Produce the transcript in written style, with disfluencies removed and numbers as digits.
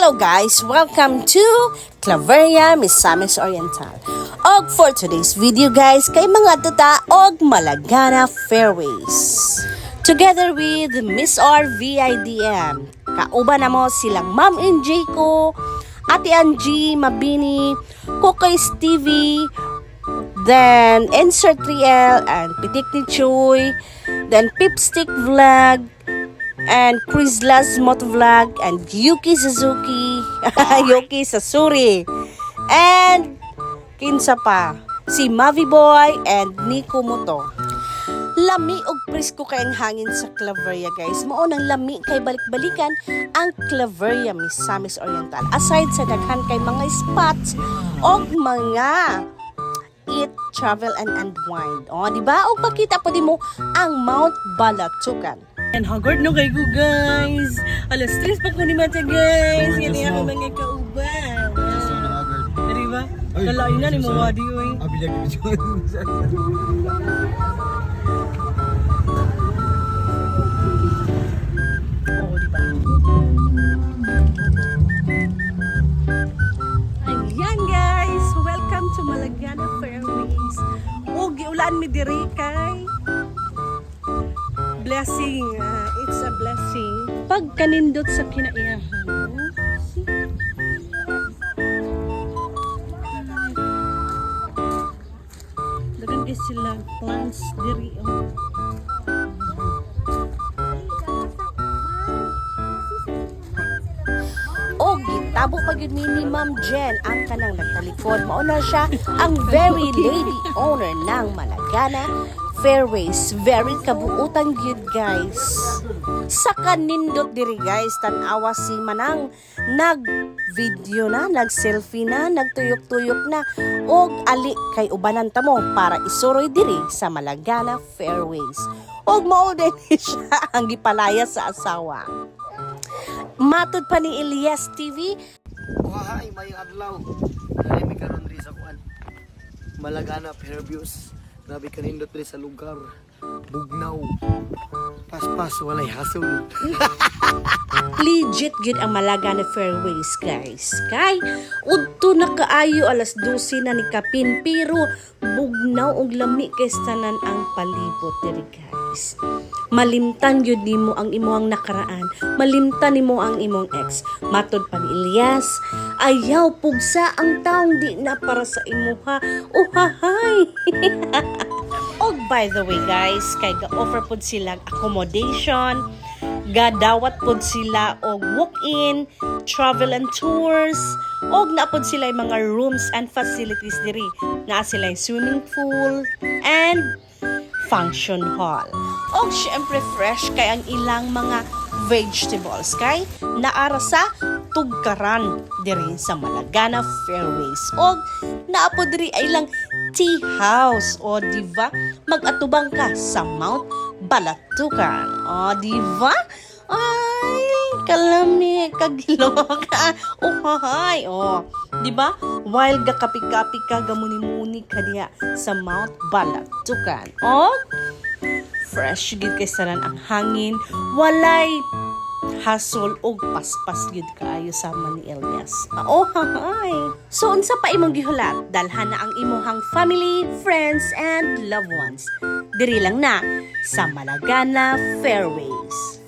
Hello guys! Welcome to Claveria, Misamis Oriental. Og for today's video guys, kay mga tuta og Malagana Fairways. Together with Miss R VIDM. Kauban na mo silang Ma'am NJ ko, Ate Angie Mabini, Kokoy Stevie, then Insert 3L and Pitik ni Choy, then Pipstick Vlog, and Chrysla's Motovlog, and Yuki Suzuki, Yuki Sasuri, and kinsa pa, si Mavi Boy and Nico Moto. Lami og presko kay ang hangin sa Claveria guys. Mao nang lami kay balik-balikan ang Claveria, Misamis Oriental. Aside sa daghan kay mga spots og mga eat, travel, and unwind. O, di ba? O, pakita pa din mo ang Mount Balatucan. And haggard no kay ko, guys. Alas, stress pa ko ni Mata, guys. Yan yung ako mga kauban. Di ba? Kalain na ni Mawadi, oy. Abilag yung O, di ba? Ayan, guys. Welcome to Malagana Fairways. O, giulan mi diri kay blessing. It's a blessing. Pag kanindot sa kinaiyahan mo. Dagan guys sila plants diri. O, gitabo pa yun ni Ma'am Jen ang kanang nagtalikod. Mauna siya ang very lady owner ng Malagana Fairways. Very kabuutan yun guys. Sa kanindot diri guys, tanawa si Manang nag-video na, nag-selfie na, nagtuyok-tuyok na, og ali kay ubanan ta mo para isuroy diri sa Malagana Fairways. Og mao din siya ang gipalaya sa asawa. Matod pa ni Elias TV. Wahay, may adlaw. Dali may karon diri sa kuan. Malagana Fairviews. Grabe kanindot diri sa lugar. Bugnaw. Paspas walay hasol. Legit gid ang Malagana Fairways guys. Kay udto na kaayo alas 12 na ni kapin pero bugnaw og lami kay tanan ang palibot diri guys. Malimtan yun nimo ang imong nakaraan. Malimtan nimo ang imong ex. Matod pa ni Elias, ayaw pugsa ang taong di na para sa imuha. Uhahay! Og by the way guys, kay ga-offer pod sila accommodation, gadawat pod sila og walk-in, travel and tours, og naapod sila yung mga rooms and facilities diri. Naa sila yung swimming pool and function hall. Og syempre fresh kay ang ilang mga vegetables kay naara sa tugkaran diri sa Malagana Fairways. Og naapod diri ay lang tea house. O diba? Mag-atubang ka sa Mount Balatucan. O diba? Ay, kalami, kagilok. Uhahay. O, diba? While gakapi-kapi ka, gamuni-muni ka diya sa Mount Balatucan. O, fresh gid kay saran ang hangin. Walay hasol og paspas gid kaayo sama ni Elias. Oh, hi. So unsa pa imong gihulat? Dalhan na ang imong family, friends and loved ones. Diri lang na sa Malagana Fairways.